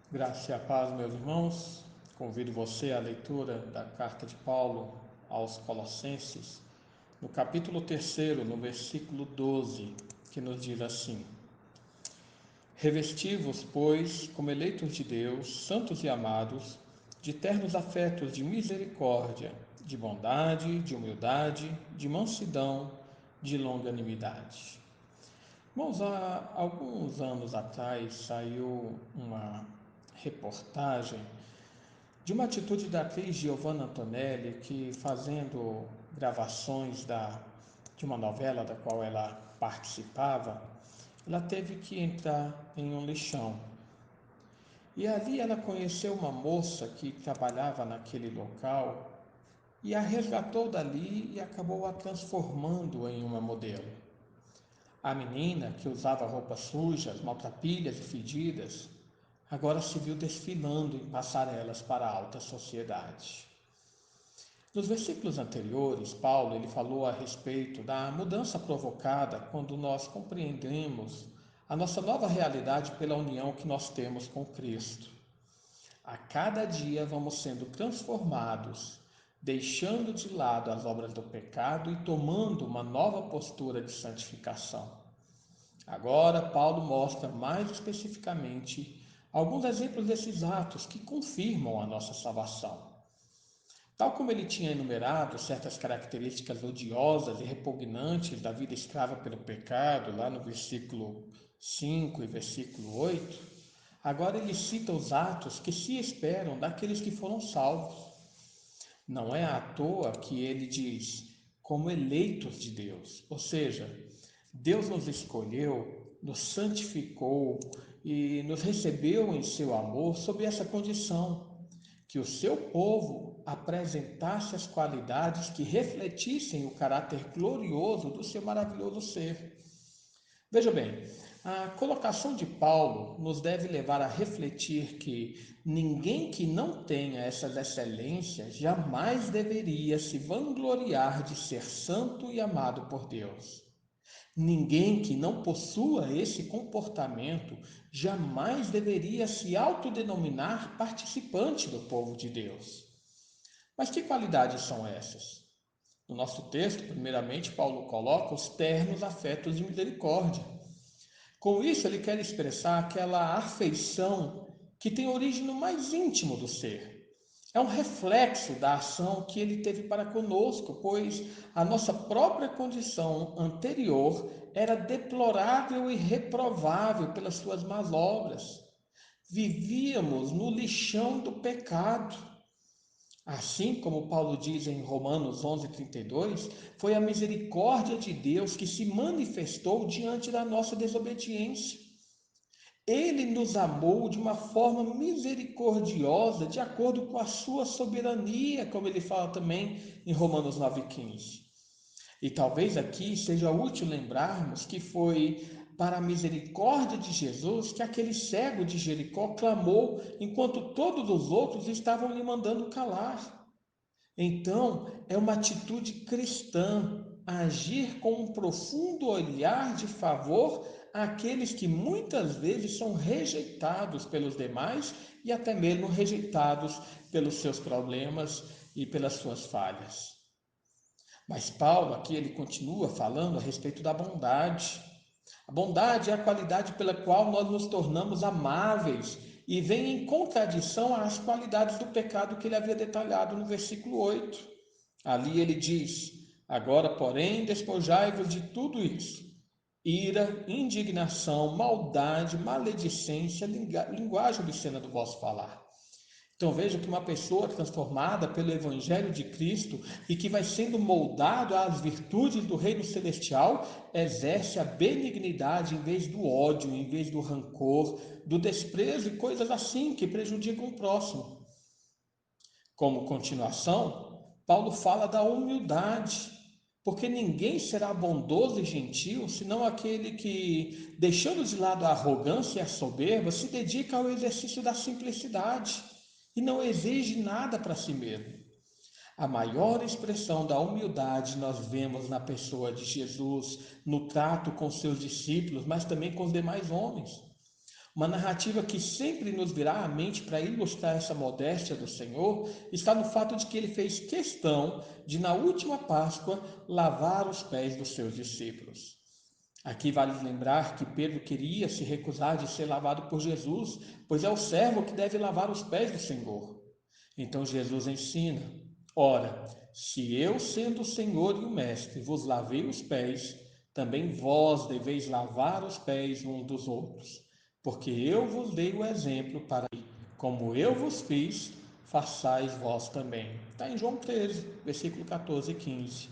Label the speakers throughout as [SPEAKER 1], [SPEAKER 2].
[SPEAKER 1] Graça e a paz, meus irmãos. Convido você à leitura da carta de Paulo aos Colossenses, no capítulo 3, no versículo 12, que nos diz assim: Revesti-vos, pois, como eleitos de Deus, santos e amados, de ternos afetos de misericórdia, de bondade, de humildade, de mansidão, de longanimidade. Irmãos, há alguns anos atrás saiu uma reportagem de uma atitude da atriz Giovanna Antonelli, que fazendo gravações de uma novela da qual ela participava, ela teve que entrar em um lixão. E ali ela conheceu uma moça que trabalhava naquele local e a resgatou dali e acabou a transformando em uma modelo. A menina, que usava roupas sujas, maltrapilhas e fedidas, agora se viu desfilando em passarelas para a alta sociedade. Nos versículos anteriores, Paulo ele falou a respeito da mudança provocada quando nós compreendemos a nossa nova realidade pela união que nós temos com Cristo. A cada dia vamos sendo transformados, deixando de lado as obras do pecado e tomando uma nova postura de santificação. Agora, Paulo mostra mais especificamente alguns exemplos desses atos que confirmam a nossa salvação. Tal como ele tinha enumerado certas características odiosas e repugnantes da vida escrava pelo pecado, lá no versículo 5 e versículo 8, agora ele cita os atos que se esperam daqueles que foram salvos. Não é à toa que ele diz, como eleitos de Deus, ou seja, Deus nos escolheu, nos santificou e nos recebeu em seu amor sob essa condição, que o seu povo apresentasse as qualidades que refletissem o caráter glorioso do seu maravilhoso ser. Veja bem, a colocação de Paulo nos deve levar a refletir que ninguém que não tenha essas excelências jamais deveria se vangloriar de ser santo e amado por Deus. Ninguém que não possua esse comportamento jamais deveria se autodenominar participante do povo de Deus. Mas que qualidades são essas? No nosso texto, primeiramente, Paulo coloca os ternos afetos de misericórdia. Com isso, ele quer expressar aquela afeição que tem origem no mais íntimo do ser. É um reflexo da ação que ele teve para conosco, pois a nossa própria condição anterior era deplorável e reprovável pelas suas más obras. Vivíamos no lixão do pecado. Assim como Paulo diz em Romanos 11:32, foi a misericórdia de Deus que se manifestou diante da nossa desobediência. Ele nos amou de uma forma misericordiosa, de acordo com a sua soberania, como ele fala também em Romanos 9:15. E talvez aqui seja útil lembrarmos que foi para a misericórdia de Jesus que aquele cego de Jericó clamou, enquanto todos os outros estavam lhe mandando calar. Então, é uma atitude cristã agir com um profundo olhar de favor àqueles que muitas vezes são rejeitados pelos demais e até mesmo rejeitados pelos seus problemas e pelas suas falhas. Mas Paulo aqui ele continua falando a respeito da bondade. A bondade é a qualidade pela qual nós nos tornamos amáveis e vem em contradição às qualidades do pecado que ele havia detalhado no versículo 8. Ali ele diz: Agora, porém, despojai-vos de tudo isso: ira, indignação, maldade, maledicência, linguagem obscena do vosso falar. Então veja que uma pessoa transformada pelo Evangelho de Cristo e que vai sendo moldado às virtudes do reino celestial, exerce a benignidade em vez do ódio, em vez do rancor, do desprezo e coisas assim que prejudicam o próximo. Como continuação, Paulo fala da humildade, porque ninguém será bondoso e gentil senão aquele que, deixando de lado a arrogância e a soberba, se dedica ao exercício da simplicidade e não exige nada para si mesmo. A maior expressão da humildade nós vemos na pessoa de Jesus, no trato com seus discípulos, mas também com os demais homens. Uma narrativa que sempre nos virá à mente para ilustrar essa modéstia do Senhor está no fato de que ele fez questão de, na última Páscoa, lavar os pés dos seus discípulos. Aqui vale lembrar que Pedro queria se recusar de ser lavado por Jesus, pois é o servo que deve lavar os pés do Senhor. Então Jesus ensina: ora, se eu, sendo o Senhor e o Mestre, vos lavei os pés, também vós deveis lavar os pés uns dos outros, porque eu vos dei o exemplo para que, como eu vos fiz, façais vós também. Está em João 13, versículo 14 e 15.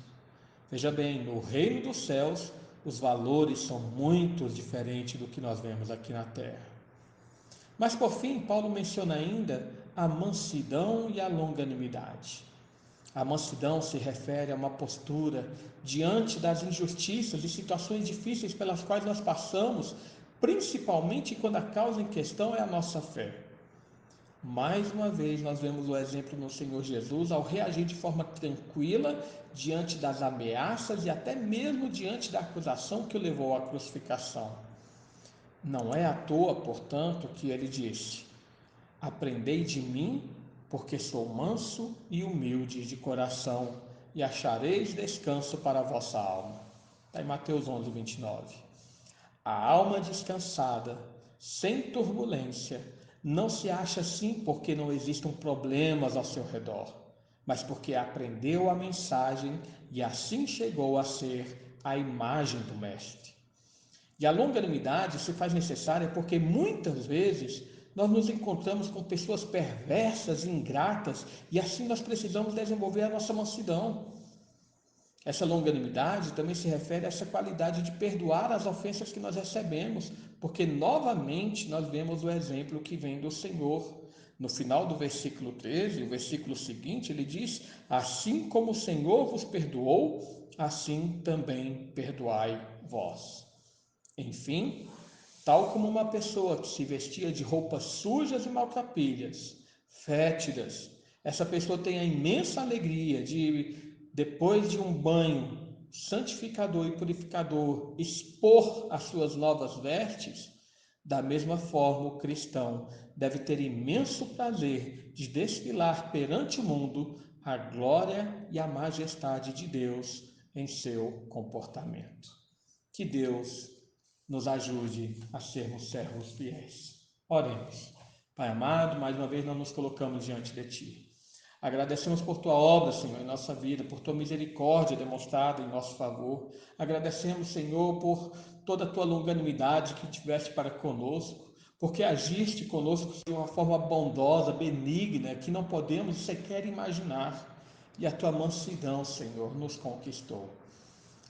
[SPEAKER 1] Veja bem, no reino dos céus, os valores são muito diferentes do que nós vemos aqui na terra. Mas por fim, Paulo menciona ainda a mansidão e a longanimidade. A mansidão se refere a uma postura diante das injustiças e situações difíceis pelas quais nós passamos, principalmente quando a causa em questão é a nossa fé. Mais uma vez, nós vemos o exemplo no Senhor Jesus ao reagir de forma tranquila diante das ameaças e até mesmo diante da acusação que o levou à crucificação. Não é à toa, portanto, que ele disse: aprendei de mim, porque sou manso e humilde de coração, e achareis descanso para a vossa alma. Está em Mateus 11, 29. A alma descansada, sem turbulência, não se acha assim porque não existam problemas ao seu redor, mas porque aprendeu a mensagem e assim chegou a ser a imagem do Mestre. E a longanimidade se faz necessária porque muitas vezes nós nos encontramos com pessoas perversas, ingratas, e assim nós precisamos desenvolver a nossa mansidão. Essa longanimidade também se refere a essa qualidade de perdoar as ofensas que nós recebemos, porque novamente nós vemos o exemplo que vem do Senhor. No final do versículo 13, o versículo seguinte, ele diz: assim como o Senhor vos perdoou, assim também perdoai vós. Enfim, tal como uma pessoa que se vestia de roupas sujas e maltrapilhas, fétidas, essa pessoa tem a imensa alegria de, depois de um banho santificador e purificador, expor as suas novas vestes. Da mesma forma, o cristão deve ter imenso prazer de desfilar perante o mundo a glória e a majestade de Deus em seu comportamento. Que Deus nos ajude a sermos servos fiéis. Oremos. Pai amado, mais uma vez nós nos colocamos diante de Ti. Agradecemos por Tua obra, Senhor, em nossa vida, por Tua misericórdia demonstrada em nosso favor. Agradecemos, Senhor, por toda a Tua longanimidade que tiveste para conosco, porque agiste conosco de uma forma bondosa, benigna, que não podemos sequer imaginar. E a Tua mansidão, Senhor, nos conquistou.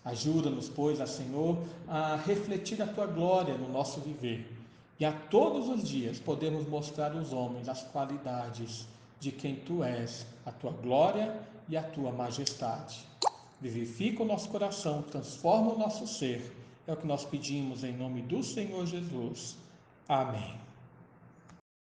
[SPEAKER 1] Ajuda-nos, pois, a Senhor, a refletir a Tua glória no nosso viver e a todos os dias podemos mostrar aos homens as qualidades de quem Tu és, a Tua glória e a Tua majestade. Vivifica o nosso coração, transforma o nosso ser. É o que nós pedimos em nome do Senhor Jesus. Amém.